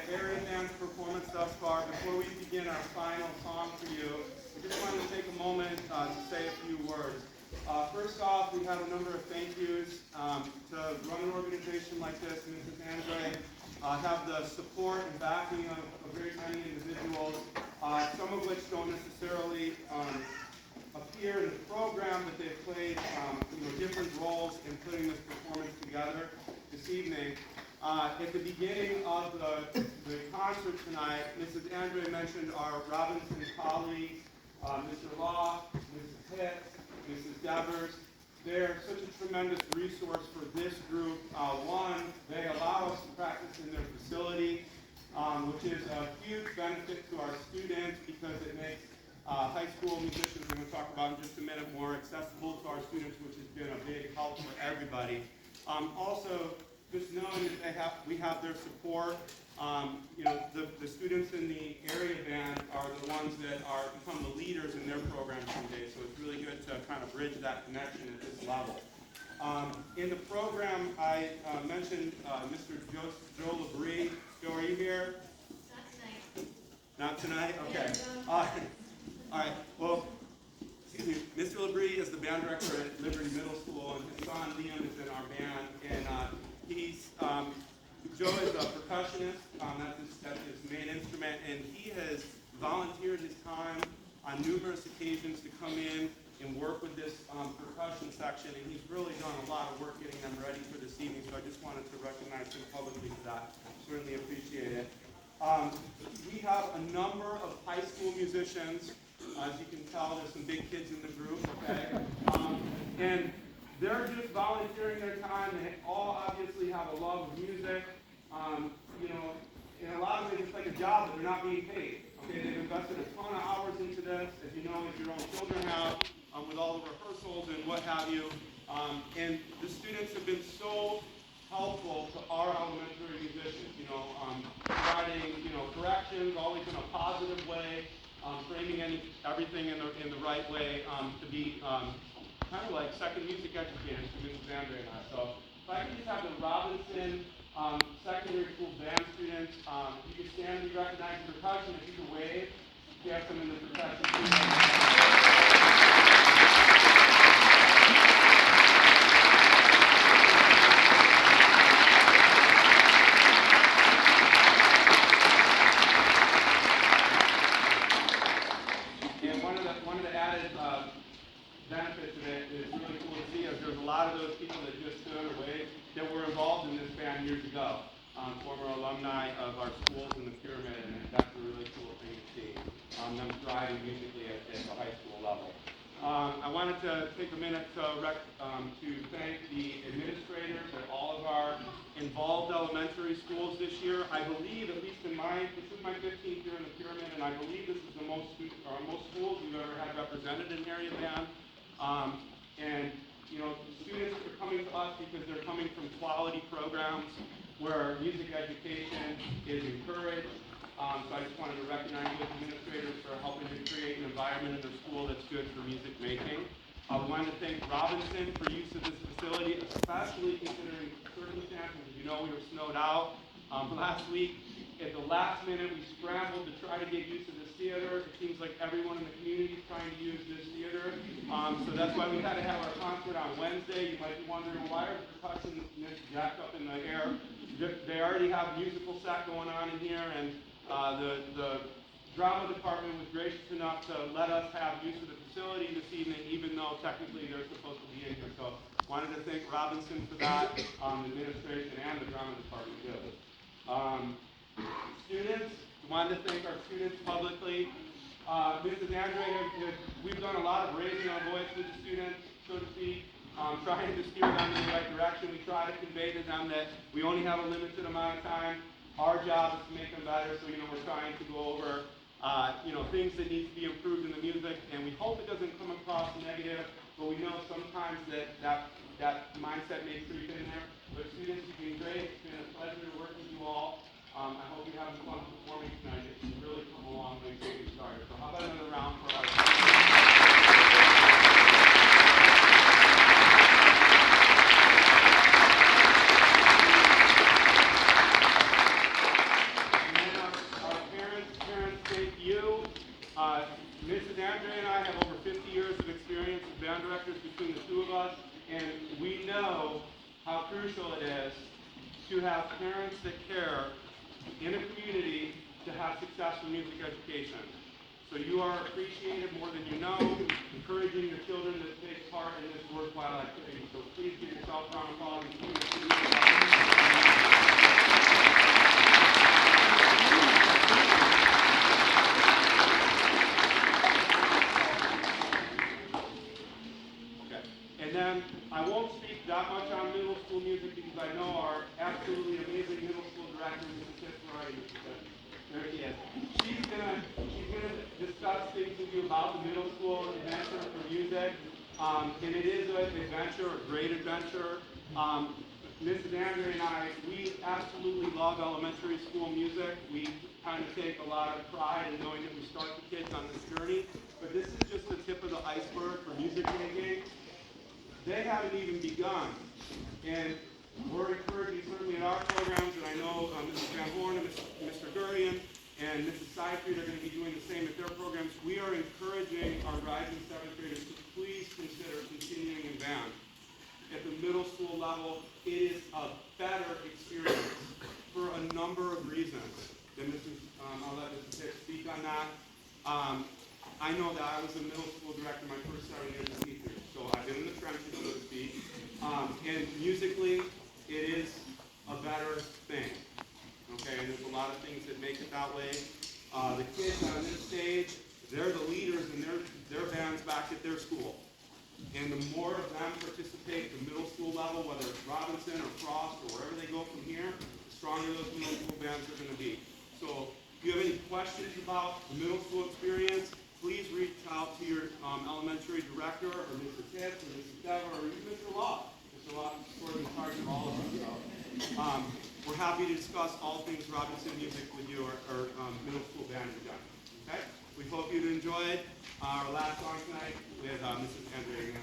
area band's performance thus far. Before we begin our final song for you, we just wanted to take a moment to say a few words. First off, we have a number of thank yous to run an organization like this. Mrs. Andre have the support and backing of very many individuals, some of which don't necessarily appear in the program, but they've played different roles in putting this performance together this evening. At the beginning of the concert tonight, Mrs. Andre mentioned our Robinson colleagues, Mr. Law, Mrs. Hitz, Mrs. Devers. They're such a tremendous resource for this group. One, they allow us to practice in their facility, which is a huge benefit to our students because it makes high school musicians, we're going to talk about in just a minute, more accessible to our students, which has been a big help for everybody. Also, just knowing that we have their support. The students in the area band are the ones that become the leaders in their program someday, so it's really good to kind of bridge that connection at this level. In the program, I mentioned Mr. Joe Labrie. Joe, are you here? Not tonight. Not tonight? Okay. All right. Well, excuse me. Mr. Labrie is the band director at Liberty Middle School, and his son Liam is in our band. And Joe is a percussionist. That's his main instrument, and he has volunteered his time on numerous occasions to come in and work with this percussion section, and he's really done a lot of work getting them ready for this evening, so I just wanted to recognize him publicly for that. Certainly appreciate it. We have a number of high school musicians. As you can tell, there's some big kids in the group, okay? And they're just volunteering their time. They all obviously have a love of music. In a lot of ways, it's like a job that they're not being paid. Okay, they've invested a ton of hours into this, as you know, as your own children have, with all the rehearsals and what have you. And the students have been so helpful to our elementary musicians, providing, corrections, always in a positive way, framing everything in the right way to be kind of like second music educators to Mrs. Andre and I. So if I could just have the Robinson secondary school band students, if you could stand and be recognized in percussion, if you could wave, if you have some in the percussion team. Benefits of it is really cool to see, as there's a lot of those people that just stood or waved that were involved in this band years ago, former alumni of our schools in the Pyramid, and that's a really cool thing to see, them thriving musically at the high school level. I wanted to take a minute to thank the administrators at all of our involved elementary schools this year. I believe, at least this is my 15th year in the Pyramid, and I believe this is the most schools we've ever had represented in area band. Students are coming to us because they're coming from quality programs where music education is encouraged. So I just wanted to recognize you as administrators for helping to create an environment in their school that's good for music making. I wanted to thank Robinson for use of this facility, especially considering circumstances. As you know, we were snowed out last week. At the last minute, we scrambled to try to get use of this theater. It seems like everyone in the community is trying to use this theater. So that's why we had to have our concert on Wednesday. You might be wondering, why are the percussionists jacked up in the air? They already have a musical set going on in here, and the drama department was gracious enough to let us have use of the facility this evening, even though technically they're supposed to be in here. So wanted to thank Robinson for that, administration and the drama department too. Students, wanted to thank our students publicly. Mrs. Andre, we've done a lot of raising our voice with the students, so to speak, trying to steer them in the right direction. We try to convey to them that we only have a limited amount of time. Our job is to make them better, so we're trying to go over things that need to be improved in the music, and we hope it doesn't come across negative, but we know sometimes that mindset may creep in there. But students, you've been great. It's been a pleasure to work with you all. I hope you're having fun performing tonight. It's really come a long way since we started. So how about another round for our know how crucial it is to have parents that care in a community to have successful music education. So you are appreciated more than you know, encouraging your children to take part in this worthwhile activity. So please give yourself a round of applause. Okay. And then I won't speak that much on middle school music because I know our absolutely amazing middle school director, Mrs. Fitzroy, there she is. She's gonna discuss things with you about the middle school adventure for music. And it is an adventure, a great adventure. Mrs. Andre and I, we absolutely love elementary school music. We kind of take a lot of pride in knowing that we start the kids on this journey. But this is just the tip of the iceberg for music making. They haven't even begun. And we're encouraging, certainly in our programs, and I know Mrs. Van Horn and Mr. Gurian and Mrs. Seifried are going to be doing the same at their programs. We are encouraging our rising seventh graders to please consider continuing in band. At the middle school level, it is a better experience for a number of reasons. Then I'll let Mrs. Hicks speak on that. I know that I was a middle school director my first 7 years as teacher, so I've been in the trenches, so to speak. And musically, it is a better thing. Okay, and there's a lot of things that make it that way. The kids on this stage, they're the leaders in their bands back at their school. And the more of them participate at the middle school level, whether it's Robinson or Frost or wherever they go from here, the stronger those middle school bands are going to be. So if you have any questions about the middle school experience, please reach out to your elementary director or Mr. Pitts or Mrs. Dever or even Mr. Law. Mr. Law is sort of in charge of all of us. So, we're happy to discuss all things Robinson music with you or middle school band have done. Okay? We hope you'd enjoyed our last song tonight with Mrs. Andre.